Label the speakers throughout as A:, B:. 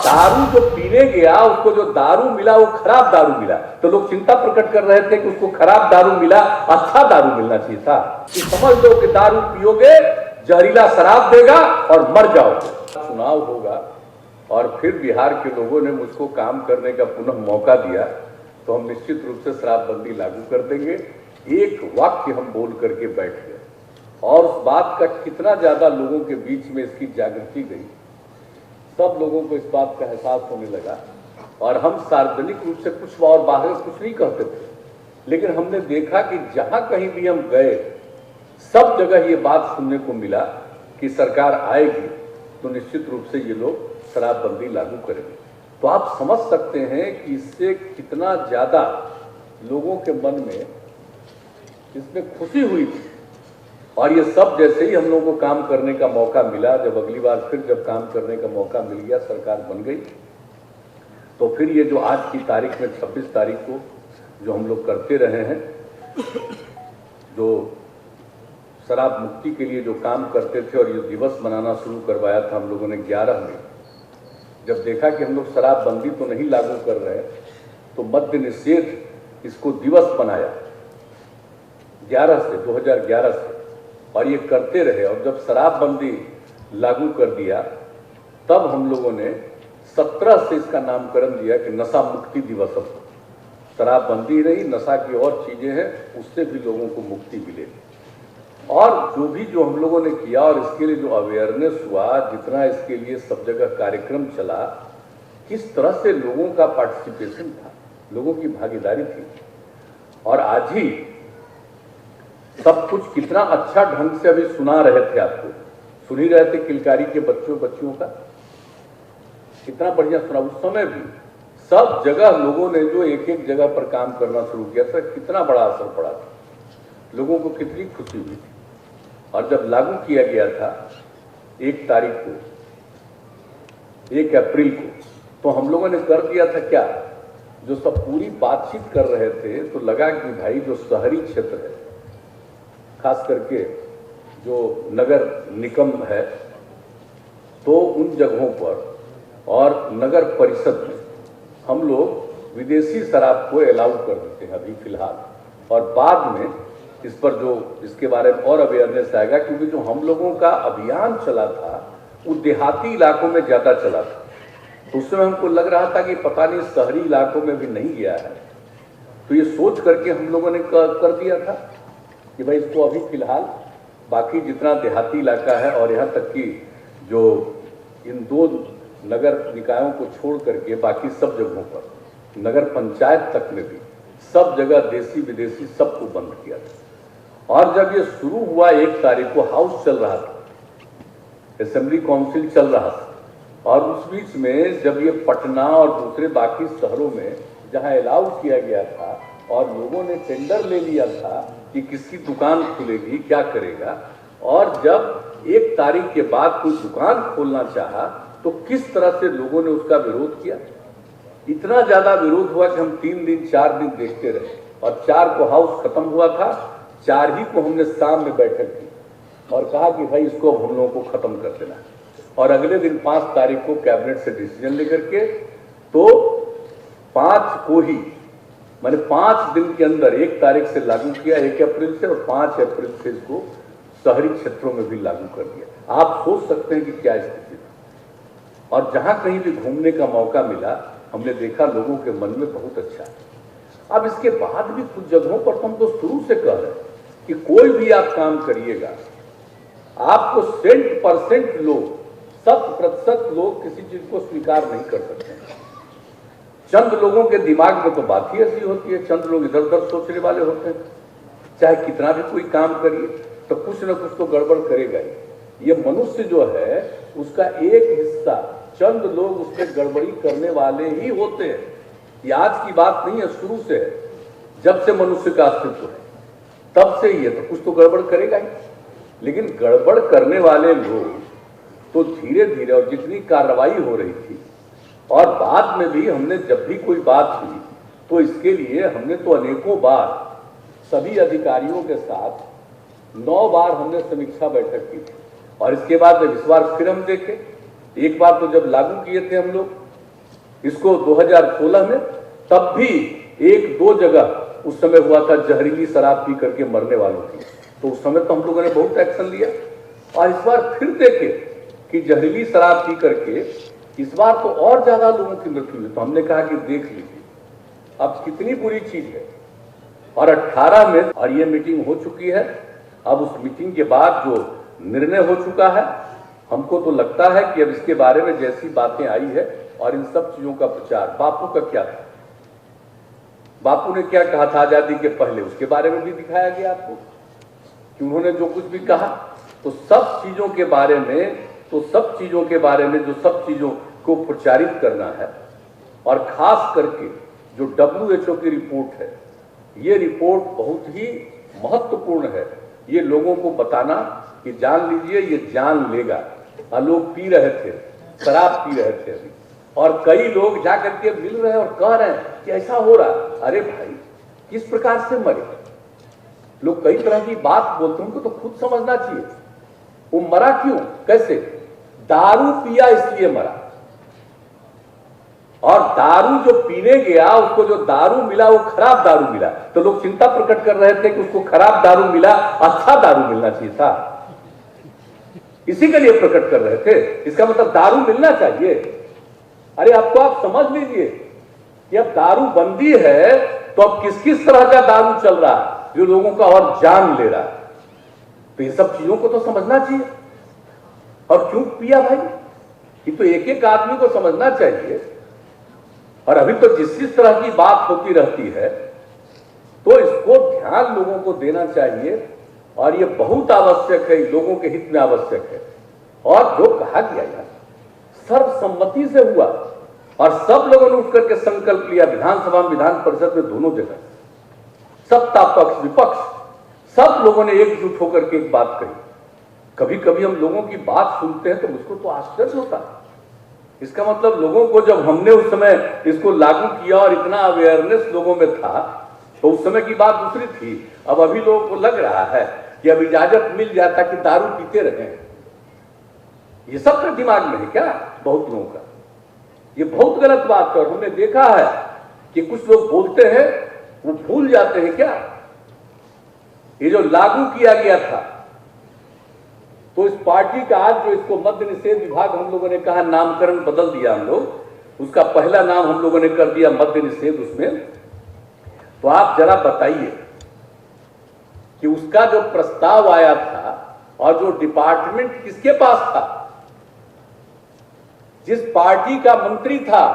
A: दारू जो पीने गया उसको जो दारू मिला वो खराब दारू मिला, तो लोग चिंता प्रकट कर रहे थे कि उसको खराब दारू मिला, अच्छा दारू मिलना चाहिए था। कि समझ लो कि दारू पियोगे जहरीला शराब देगा और मर जाओगे। चुनाव होगा और फिर बिहार के लोगों ने मुझको काम करने का पुनः मौका दिया तो हम निश्चित रूप से शराबबंदी लागू कर देंगे। एक वाक्य हम बोल करके बैठ गए और उस बात का कितना ज्यादा लोगों के बीच में इसकी जागृति गई, सब लोगों को इस बात का एहसास होने लगा। और हम सार्वजनिक रूप से कुछ और बाहर कुछ नहीं कहते थे, लेकिन हमने देखा कि जहां कहीं भी हम गए सब जगह ये बात सुनने को मिला कि सरकार आएगी तो निश्चित रूप से ये लोग शराबबंदी लागू करेंगे। तो आप समझ सकते हैं कि इससे कितना ज्यादा लोगों के मन में इसमें खुशी हुई थी। और ये सब जैसे ही हम लोगों को काम करने का मौका मिला, जब अगली बार फिर जब काम करने का मौका मिल गया, सरकार बन गई, तो फिर ये जो आज की तारीख में 26 तारीख को जो हम लोग करते रहे हैं, जो शराब मुक्ति के लिए जो काम करते थे और ये दिवस मनाना शुरू करवाया था हम लोगों ने 11 में, जब देखा कि हम लोग शराबबंदी तो नहीं लागू कर रहे तो मद्य निषेध इसको दिवस बनाया 2011 से और ये करते रहे। और जब शराबबंदी लागू कर दिया तब हम लोगों ने 17 से इसका नामकरण दिया कि नशा मुक्ति दिवस। अब शराबबंदी नहीं, नशा की और चीजें हैं, उससे भी लोगों को मुक्ति मिले। और जो हम लोगों ने किया और इसके लिए जो अवेयरनेस हुआ, जितना इसके लिए सब जगह कार्यक्रम चला, किस तरह से लोगों का पार्टिसिपेशन था, लोगों की भागीदारी थी। और आज ही सब कुछ कितना अच्छा ढंग से अभी सुना रहे थे, आपको सुन ही रहे थे किलकारी के बच्चियों का कितना बढ़िया सुना। उस समय भी सब जगह लोगों ने जो एक एक जगह पर काम करना शुरू किया था, कितना बड़ा असर पड़ा था, लोगों को कितनी खुशी हुई थी। और जब लागू किया गया था 1 तारीख को, 1 अप्रैल को, तो हम लोगों ने कर दिया था क्या, जो सब पूरी बातचीत कर रहे थे तो लगा कि भाई जो शहरी क्षेत्र है, खास करके जो नगर निगम है, तो उन जगहों पर और नगर परिषद में हम लोग विदेशी शराब को अलाउ कर देते हैं अभी फिलहाल। और बाद में इस पर जो इसके बारे में और अवेयरनेस आएगा, क्योंकि जो हम लोगों का अभियान चला था वो देहाती इलाकों में ज्यादा चला था, तो उस समय हमको लग रहा था कि पता नहीं शहरी इलाकों में भी नहीं गया है। तो ये सोच करके हम लोगों ने कर दिया था कि भाई इसको अभी फिलहाल बाकी जितना देहाती इलाका है और यहाँ तक कि जो इन 2 नगर निकायों को छोड़ करके बाकी सब जगहों पर, नगर पंचायत तक में भी सब जगह देसी विदेशी सबको बंद किया था। और जब ये शुरू हुआ 1 तारीख को, हाउस चल रहा था, असेंबली काउंसिल चल रहा था, और उस बीच में जब ये पटना और दूसरे बाकी शहरों में जहां अलाउ किया गया था और लोगों ने टेंडर ले लिया था कि किसकी दुकान खुलेगी, क्या करेगा, और जब 1 तारीख के बाद कोई दुकान खोलना चाहा तो किस तरह से लोगों ने उसका विरोध किया। इतना ज्यादा विरोध हुआ कि हम 3 दिन 4 दिन देखते रहे, और 4 को हाउस खत्म हुआ था, 4 ही को हमने शाम में बैठक की और कहा कि भाई इसको अब हम लोगों को खत्म कर देना। और अगले दिन 5 तारीख को कैबिनेट से डिसीजन लेकर के, तो 5 को ही, मैंने 5 दिन के अंदर 1 तारीख से लागू किया, 1 अप्रैल से, और 5 अप्रैल से इसको शहरी क्षेत्रों में भी लागू कर दिया। आप सोच सकते हैं कि क्या स्थिति थी। और जहां कहीं भी घूमने का मौका मिला हमने देखा लोगों के मन में बहुत अच्छा है। अब इसके बाद भी कुछ जगहों पर तो हम तो शुरू से कह रहे हैं कि कोई भी आप काम करिएगा, आपको 100% लोग, 100% लोग किसी चीज को स्वीकार नहीं कर सकते हैं। चंद लोगों के दिमाग में तो बात ही ऐसी होती है, चंद लोग इधर उधर सोचने वाले होते हैं, चाहे कितना भी कोई काम करिए तो कुछ ना कुछ तो गड़बड़ करेगा ही। ये मनुष्य जो है उसका एक हिस्सा, चंद लोग उसमें गड़बड़ी करने वाले ही होते हैं। ये आज की बात नहीं है, शुरू से है, जब से मनुष्य का अस्तित्व है तब से ही है, तो कुछ तो गड़बड़ करेगा ही। लेकिन गड़बड़ करने वाले लोग तो धीरे धीरे, और जितनी कार्रवाई हो रही थी और बाद में भी हमने जब भी कोई बात हुई तो इसके लिए हमने तो अनेकों बार सभी अधिकारियों के साथ 9 बार हमने समीक्षा बैठक की थी। और इसके बाद इस बार फिर हम देखें, एक बार तो जब लागू किए थे हम लोग इसको 2016 में तब भी 1-2 जगह उस समय हुआ था जहरीली शराब पी करके मरने वालों की, तो उस समय तो हम लोगों ने बहुत एक्शन लिया। और इस बार फिर देखे कि जहरीली शराब पी करके इस बार तो और ज्यादा लोगों की मृत्यु हुई, तो हमने कहा कि देख लीजिए अब कितनी बुरी चीज है। और 18 में और ये मीटिंग हो चुकी है। अब उस मीटिंग के बाद जो निर्णय हो चुका है, हमको तो लगता है कि अब इसके बारे में जैसी बातें आई है और इन सब चीजों का प्रचार, बापू का क्या था, बापू ने क्या कहा था आजादी के पहले, उसके बारे में भी दिखाया गया आपको कि उन्होंने जो कुछ भी कहा, तो सब चीजों के बारे में जो सब चीजों को प्रचारित करना है। और खास करके जो WHO की रिपोर्ट है, ये रिपोर्ट बहुत ही महत्वपूर्ण है। ये लोगों को बताना कि जान लीजिए ये जान लेगा। लोग पी रहे थे, शराब पी रहे थे अभी, और कई लोग जाकर के मिल रहे हैं और कह रहे हैं कि ऐसा हो रहा। अरे भाई किस प्रकार से मरे? लोग कई तरह की बात बोलते हैं, उनको तो खुद समझना चाहिए वो मरा क्यों, कैसे? दारू पिया इसलिए मरा। और दारू जो पीने गया, उसको जो दारू मिला वो खराब दारू मिला, तो लोग चिंता प्रकट कर रहे थे कि उसको खराब दारू मिला, अच्छा दारू मिलना चाहिए था, इसी के लिए प्रकट कर रहे थे। इसका मतलब दारू मिलना चाहिए। अरे आपको आप समझ लीजिए कि अब दारू बंदी है तो अब किस किस तरह का दारू चल रहा है जो लोगों का और जान ले रहा है। तो ये सब चीजों को तो समझना चाहिए। और क्यों पिया भाई, ये तो एक एक आदमी को समझना चाहिए। और अभी तो जिस तरह की बात होती रहती है, तो इसको ध्यान लोगों को देना चाहिए। और ये बहुत आवश्यक है, लोगों के हित में आवश्यक है। और जो कहा गया यार सर्वसम्मति से हुआ और सब लोगों ने उठ करके संकल्प लिया, विधानसभा में, विधान परिषद में, दोनों जगह, सत्ता पक्ष विपक्ष सब लोगों ने एकजुट होकर के एक बात कही। कभी कभी हम लोगों की बात सुनते हैं तो मुझको तो आश्चर्य होता है। इसका मतलब लोगों को, जब हमने उस समय इसको लागू किया और इतना अवेयरनेस लोगों में था, तो उस समय की बात दूसरी थी। अब अभी लोगों को लग रहा है कि अब इजाजत मिल जाता कि दारू पीते रहे। ये सब के दिमाग में है क्या बहुत लोगों का? ये बहुत गलत बात है। और हमने देखा है कि कुछ लोग बोलते हैं वो भूल जाते हैं क्या, ये जो लागू किया गया था, तो इस पार्टी का आज जो इसको मद्य निषेध विभाग हम लोगों ने कहा, नामकरण बदल दिया हम लोग, उसका पहला नाम हम लोगों ने कर दिया मद्य निषेध उसमें। तो आप जरा बताइए कि उसका जो प्रस्ताव आया था और जो डिपार्टमेंट किसके पास था, जिस पार्टी का मंत्री था,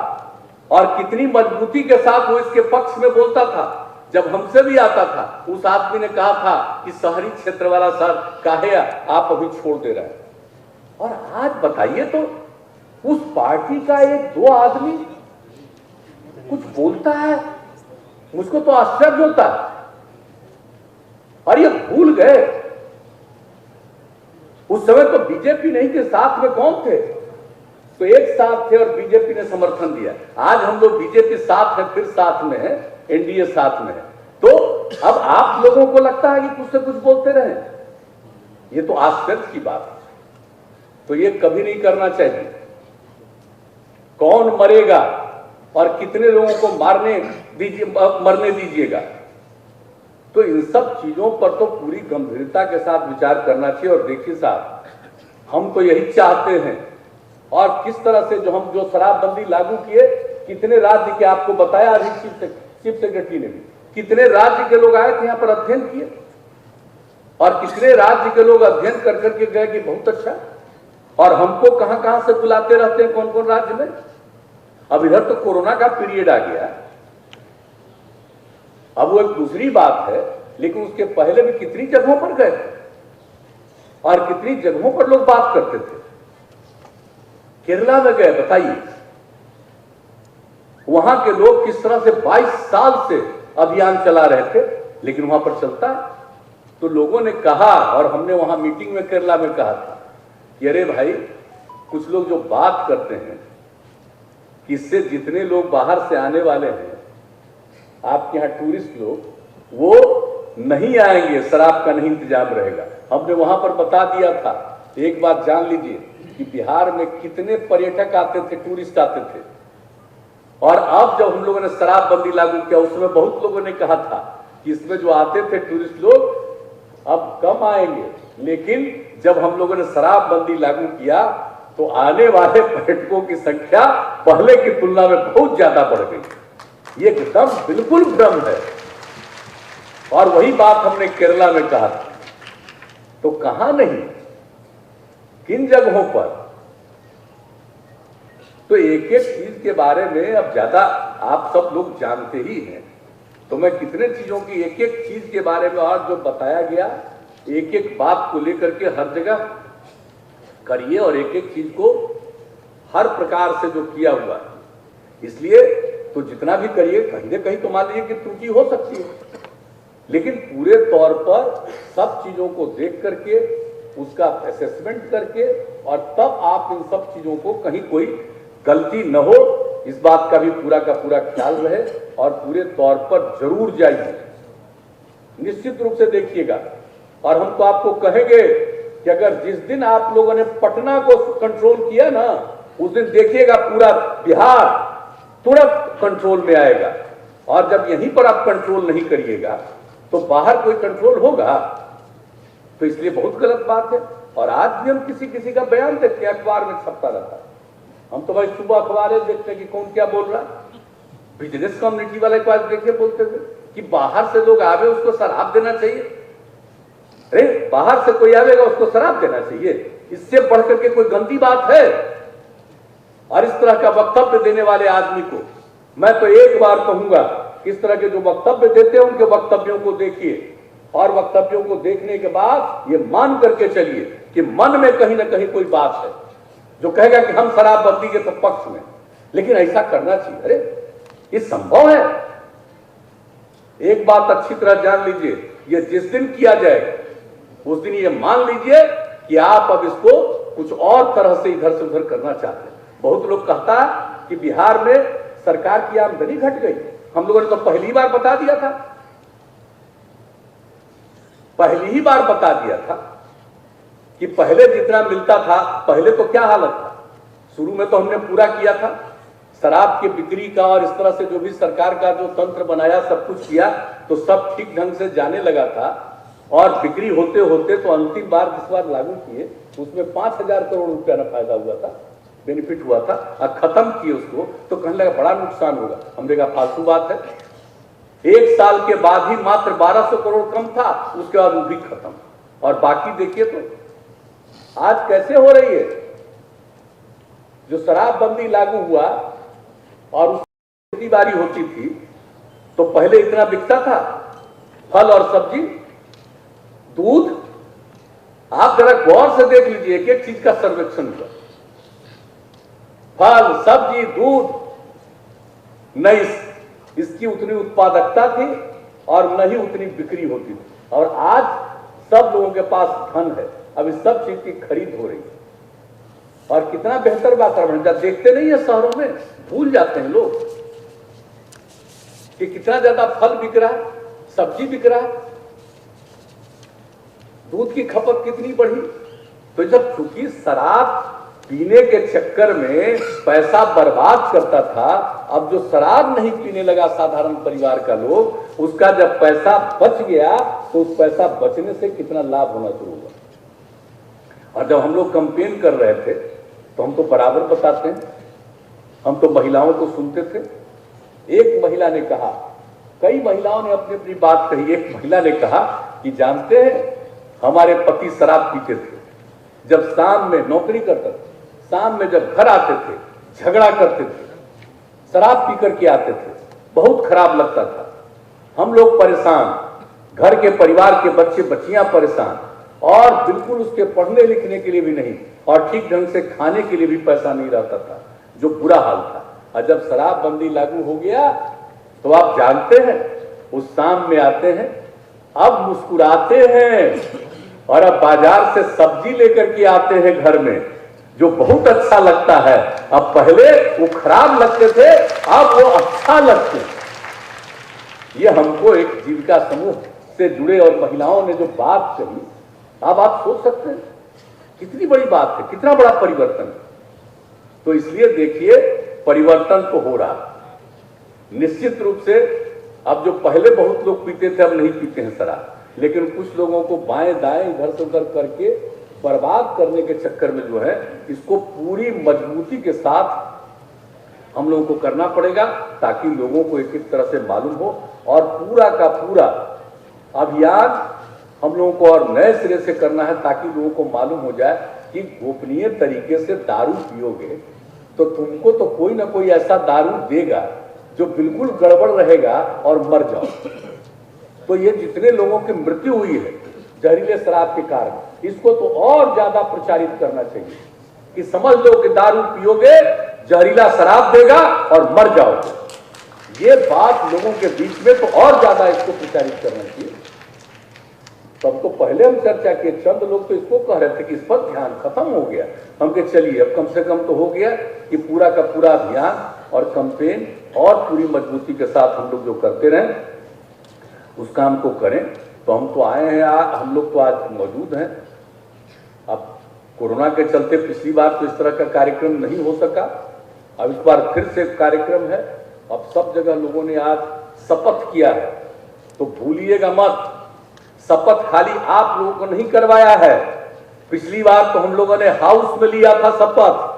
A: और कितनी मजबूती के साथ वो इसके पक्ष में बोलता था। जब हमसे भी आता था, उस आदमी ने कहा था कि शहरी क्षेत्र वाला सर काहे आप अभी छोड़ दे रहे हैं। और आज बताइए तो उस पार्टी का 1-2 आदमी कुछ बोलता है, मुझको तो आश्चर्य होता है। और ये भूल गए उस समय तो बीजेपी नहीं थे, साथ में कौन थे? तो एक साथ थे और बीजेपी ने समर्थन दिया। आज हम लोग बीजेपी साथ है, फिर साथ में है, एनडीए साथ में है। तो अब आप लोगों को लगता है कि कुछ से कुछ बोलते रहे, ये तो आश्चर्य की बात है। तो ये कभी नहीं करना चाहिए। कौन मरेगा और कितने लोगों को मरने दीजिएगा, तो इन सब चीजों पर तो पूरी गंभीरता के साथ विचार करना चाहिए। और देखिए साहब, हम तो यही चाहते हैं। और किस तरह से जो शराबबंदी लागू किए, कितने राज्य के आपको बताया अभी चीफ सेक्रेटरी ने भी, कितने राज्य के लोग आए थे यहाँ पर अध्ययन किए, और कितने राज्य के लोग अध्ययन कर करके गए कि बहुत अच्छा। और हमको कहां कहां से बुलाते रहते हैं, कौन कौन राज्य में। अब इधर तो कोरोना का पीरियड आ गया, अब वो एक दूसरी बात है, लेकिन उसके पहले भी कितनी जगहों पर गए और कितनी जगहों पर लोग बात करते थे। केरला में गए, बताइए वहां के लोग किस तरह से 22 साल से अभियान चला रहे थे, लेकिन वहां पर चलता है। तो लोगों ने कहा, और हमने वहां मीटिंग में केरला में कहा था कि अरे भाई, कुछ लोग जो बात करते हैं कि इससे जितने लोग बाहर से आने वाले हैं, आपके यहाँ टूरिस्ट लोग, वो नहीं आएंगे, शराब का नहीं इंतजाम रहेगा। हमने वहां पर बता दिया था। एक बात जान लीजिए कि बिहार में कितने पर्यटक आते थे, टूरिस्ट आते थे, और अब जब हम लोगों ने शराबबंदी लागू किया, उसमें बहुत लोगों ने कहा था कि इसमें जो आते थे टूरिस्ट लोग अब कम आएंगे, लेकिन जब हम लोगों ने शराबबंदी लागू किया तो आने वाले पर्यटकों की संख्या पहले की तुलना में बहुत ज्यादा बढ़ गई। ये एकदम बिल्कुल भ्रम है। और वही बात हमने केरला में कहा था, तो कहां नहीं, किन जगहों पर। तो एक एक चीज के बारे में अब ज्यादा आप सब लोग जानते ही हैं, तो मैं कितने चीजों की एक एक चीज के बारे में और जो बताया गया, एक एक बात को लेकर के हर जगह करिए और एक एक चीज को हर प्रकार से जो किया हुआ है, इसलिए तो जितना भी करिए कहीं न कहीं तो मान लीजिए कि त्रुटि हो सकती है, लेकिन पूरे तौर पर सब चीजों को देख करके उसका असेसमेंट करके और तब आप इन सब चीजों को कहीं कोई गलती न हो, इस बात का भी पूरा का पूरा ख्याल रहे और पूरे तौर पर जरूर जाइए, निश्चित रूप से देखिएगा। और हम तो आपको कहेंगे कि अगर जिस दिन आप लोगों ने पटना को कंट्रोल किया ना, उस दिन देखिएगा पूरा बिहार तुरंत कंट्रोल में आएगा। और जब यहीं पर आप कंट्रोल नहीं करिएगा तो बाहर कोई कंट्रोल होगा? तो इसलिए बहुत गलत बात है। और आज भी हम किसी किसी का बयान देखते हैं, अखबार में छपता रहता है, हम तो भाई सुबह अखबारें देखते हैं कि कौन क्या बोल रहा है। बिजनेस कम्युनिटी वाले को आज देखिए बोलते थे कि बाहर से लोग आवे उसको शराब देना चाहिए। अरे बाहर से कोई आवेगा उसको शराब देना चाहिए, इससे बढ़ करके कोई गंदी बात है? और इस तरह का वक्तव्य देने वाले आदमी को मैं तो एक बार कहूंगा, इस तरह के जो वक्तव्य देते हैं उनके वक्तव्यों को देखिए और वक्तव्यों को देखने के बाद ये मान करके चलिए कि मन में कहीं ना कहीं कोई बात है जो कहेगा कि हम शराबबंदी के तो पक्ष में, लेकिन ऐसा करना चाहिए। अरे ये संभव है? एक बात अच्छी तरह जान लीजिए, ये जिस दिन किया जाएगा उस दिन ये मान लीजिए कि आप अब इसको कुछ और तरह से इधर से उधर करना चाहते हैं। बहुत लोग कहता है कि बिहार में सरकार की आमदनी घट गई। हम लोगों ने तो पहली बार बता दिया था, पहली ही बार बता दिया था कि पहले जितना मिलता था, पहले तो क्या हालत था, शुरू में तो हमने पूरा किया था शराब की बिक्री का और इस तरह से जो भी सरकार का जो तंत्र बनाया सब कुछ किया तो सब ठीक ढंग से जाने लगा था। और बिक्री होते होते तो अंतिम बार जिस बार लागू किए उसमें 5,000 करोड़ रुपया ना फायदा हुआ था, बेनिफिट हुआ था। और खत्म किए उसको तो कहने लगा बड़ा नुकसान होगा। हमने कहा फालतू बात है। एक साल के बाद ही मात्र 1200 करोड़ कम था, उसके बाद वो भी खत्म। और बाकी देखिए तो आज कैसे हो रही है। जो शराबबंदी लागू हुआ और उसकी खेती बाड़ी होती थी तो पहले इतना बिकता था, फल और सब्जी, दूध। आप जरा गौर से देख लीजिए, एक एक चीज का सर्वेक्षण हुआ, फल सब्जी दूध, न इसकी उतनी उत्पादकता थी और न ही उतनी बिक्री होती थी। और आज सब लोगों के पास धन है, अब इस सब चीज की खरीद हो रही है। और कितना बेहतर वातावरण, जब देखते नहीं है शहरों में, भूल जाते हैं लोग कि कितना ज्यादा फल बिक रहा है, सब्जी बिक रहा है, दूध की खपत कितनी बढ़ी। तो जब चूंकि शराब पीने के चक्कर में पैसा बर्बाद करता था, अब जो शराब नहीं पीने लगा साधारण परिवार का लोग, उसका जब पैसा बच गया तो उस पैसा बचने से कितना लाभ होना शुरू हुआ। और जब हम लोग कंपेन कर रहे थे तो हम तो बराबर बताते हैं, हम तो महिलाओं को सुनते थे। एक महिला ने कहा, कई महिलाओं ने अपनी अपनी बात कही। एक महिला ने कहा कि जानते हैं हमारे पति शराब पीते थे, जब शाम में नौकरी करते थे, शाम में जब घर आते थे झगड़ा करते थे, शराब पी करके आते थे, बहुत खराब लगता था। हम लोग परेशान, घर के परिवार के बच्चे बच्चियां परेशान, और बिल्कुल उसके पढ़ने लिखने के लिए भी नहीं, और ठीक ढंग से खाने के लिए भी पैसा नहीं रहता था, जो बुरा हाल था। और जब शराबबंदी लागू हो गया तो आप जानते हैं उस शाम में आते हैं, अब मुस्कुराते हैं और अब बाजार से सब्जी लेकर के आते हैं घर में, जो बहुत अच्छा लगता है। अब पहले वो खराब लगते थे, अब वो अच्छा लगते हैं। ये हमको एक जीविका समूह से जुड़े और महिलाओं ने जो बात कही, अब आप सोच सकते हैं कितनी बड़ी बात है, कितना बड़ा परिवर्तन है। तो इसलिए देखिए परिवर्तन तो हो रहा, निश्चित रूप से अब जो पहले बहुत लोग पीते थे अब नहीं पीते हैं शराब, लेकिन कुछ लोगों को बाएं दाएं इधर से उधर करके बर्बाद करने के चक्कर में जो है इसको पूरी मजबूती के साथ हम लोगों को करना पड़ेगा, ताकि लोगों को एक एक तरह से मालूम हो और पूरा का पूरा अभियान हम लोगों को और नए सिरे से करना है, ताकि लोगों को मालूम हो जाए कि गोपनीय तरीके से दारू पियोगे तो तुमको तो कोई ना कोई ऐसा दारू देगा जो बिल्कुल गड़बड़ रहेगा और मर जाओ। तो ये जितने लोगों की मृत्यु हुई है जहरीले शराब के कारण, इसको तो और ज्यादा प्रचारित करना चाहिए कि समझ लो कि दारू पियोगे जहरीला शराब देगा और मर जाओगे। ये बात लोगों के बीच में तो और ज्यादा इसको प्रचारित करना चाहिए। तब तो पहले हम चर्चा किए, चंद लोग तो इसको कह रहे थे कि इस पर ध्यान खत्म हो गया। हम कहे चलिए अब कम से कम तो हो गया कि पूरा का पूरा अभियान और कैंपेन और पूरी मजबूती के साथ हम लोग जो करते रहे उस काम को करें। तो हम तो आए हैं, हम लोग तो आज मौजूद हैं। अब कोरोना के चलते पिछली बार तो इस तरह का कार्यक्रम नहीं हो सका, अब इस बार फिर से कार्यक्रम है। अब सब जगह लोगों ने आज शपथ किया है, तो भूलिएगा मत, शपथ खाली आप लोगों को नहीं करवाया है। पिछली बार तो हम लोगों ने हाउस में लिया था शपथ,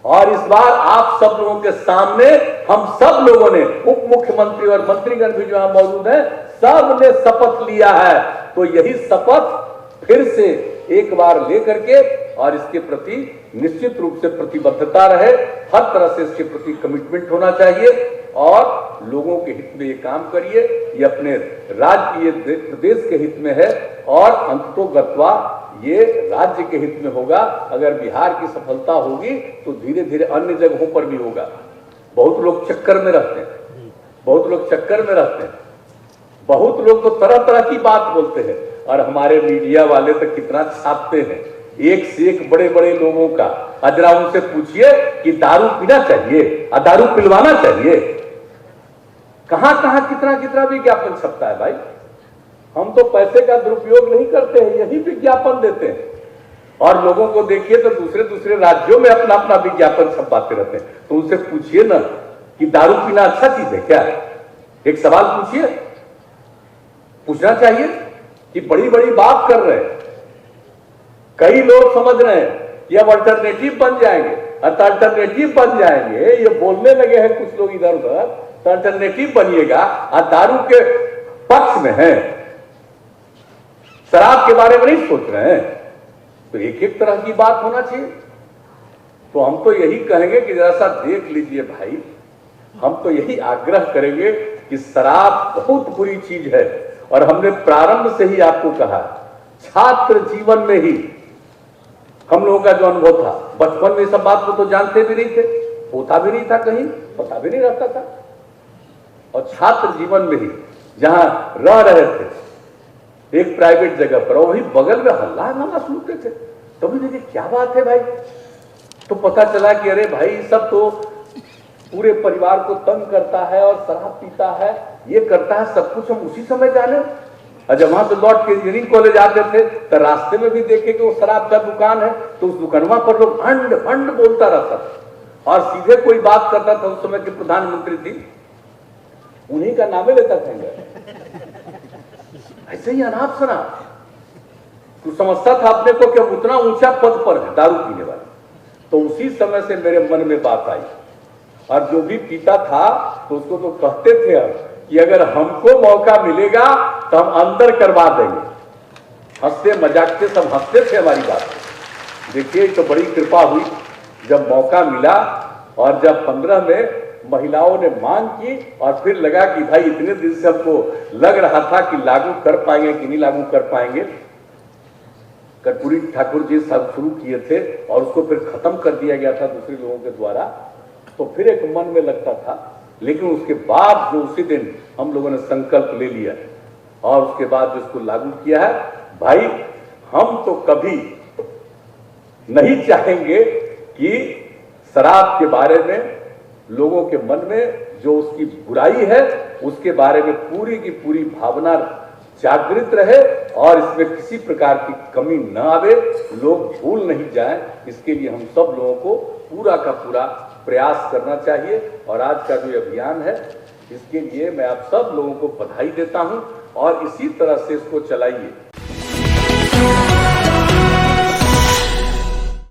A: और इस बार आप सब लोगों के सामने हम सब लोगों ने, उप मुख्यमंत्री और मंत्रीगण भी जो यहां मौजूद हैं, सब ने शपथ लिया है। तो यही शपथ फिर से एक बार लेकर के और इसके प्रति निश्चित रूप से प्रतिबद्धता रहे, हर तरह से इसके प्रति कमिटमेंट होना चाहिए और लोगों के हित में ये काम करिए। ये अपने राज्य, ये प्रदेश के हित में है और अंततोगत्वा ये राज्य के हित में होगा। अगर बिहार की सफलता होगी तो धीरे धीरे अन्य जगहों पर भी होगा। बहुत लोग चक्कर में रहते हैं, बहुत लोग चक्कर में रहते हैं, बहुत लोग तो तरह तरह की बात बोलते हैं और हमारे मीडिया वाले तो कितना छापते हैं एक से एक बड़े बड़े लोगों का। अजरा उनसे पूछिए कि दारू पीना चाहिए और दारू पिलवाना चाहिए, कहां कहां कितना कितना विज्ञापन छपता है भाई। हम तो पैसे का दुरुपयोग नहीं करते हैं, यही विज्ञापन देते हैं और लोगों को देखिए तो दूसरे दूसरे राज्यों में अपना अपना विज्ञापन छपवाते रहते हैं। तो उनसे पूछिए ना कि दारू पीना अच्छा चीज है क्या, एक सवाल पूछिए, पूछना चाहिए कि बड़ी बड़ी बात कर रहे हैं। कई लोग समझ रहे हैं कि अब अल्टरनेटिव बन जाएंगे, अल्टरनेटिव बन जाएंगे, ये बोलने लगे हैं कुछ लोग इधर उधर, तो अल्टरनेटिव बनिएगा और दारू के पक्ष में है, शराब के बारे में नहीं सोच रहे हैं। तो एक एक तरह की बात होना चाहिए। तो हम तो यही कहेंगे कि जरा सा देख लीजिए भाई, हम तो यही आग्रह करेंगे कि शराब बहुत बुरी चीज है और हमने प्रारंभ से ही आपको कहा, छात्र जीवन में ही हम लोगों का जो अनुभव था, बचपन में सब बात को तो जानते भी नहीं थे, होता भी नहीं था, कहीं पता भी नहीं रहता था, और छात्र जीवन में ही जहां रह रहे थे एक प्राइवेट जगह पर, और वही बगल में हल्ला माना सुनते थे, तो भी देखिए क्या बात है भाई। तो पता चला कि अरे भाई सब तो पूरे परिवार को तंग करता है और शराब पीता है, ये करता है, सब कुछ हम उसी समय जाने। और जब वहां से लौट के इंजीनियरिंग कॉलेज आते थे तो रास्ते में भी देखे कि वो शराब का दुकान है, तो उस दुकानवा पर लोग भंड भंड बोलता रहता था और सीधे कोई बात करता था, उस समय के प्रधानमंत्री थी, उन्हीं का नामे लेता था। ऐसे ही अनाप शनाप तो समझता था अपने को कि उतना ऊंचा पद पर है दारू पीने वाले। तो उसी समय से मेरे मन में बात आई, और जो भी पीता था तो उसको तो कहते थे अब कि अगर हमको मौका मिलेगा तो हम अंदर करवा देंगे। हंसते मजाकते सब हंसते थे हमारी बात। देखिए तो बड़ी कृपा हुई जब मौका मिला, और जब 15 में महिलाओं ने मांग की और फिर लगा कि भाई इतने दिन से हमको लग रहा था कि लागू कर पाएंगे कि नहीं लागू कर पाएंगे, कर्पूरी ठाकुर जी सब शुरू किए थे और उसको फिर खत्म कर दिया गया था दूसरे लोगों के द्वारा, तो फिर एक मन में लगता था। लेकिन उसके बाद जो उसी दिन हम लोगों ने संकल्प ले लिया और उसके बाद जो इसको लागू किया है, भाई हम तो कभी नहीं चाहेंगे कि शराब के बारे में लोगों के मन में जो उसकी बुराई है उसके बारे में पूरी की पूरी भावना जागृत रहे और इसमें किसी प्रकार की कमी न आवे, लोग भूल नहीं जाएं। इसके लिए हम सब लोगों को पूरा का पूरा प्रयास करना चाहिए। और आज का जो अभियान है इसके लिए मैं आप सब लोगों को बधाई देता हूं और इसी तरह से इसको चलाइए।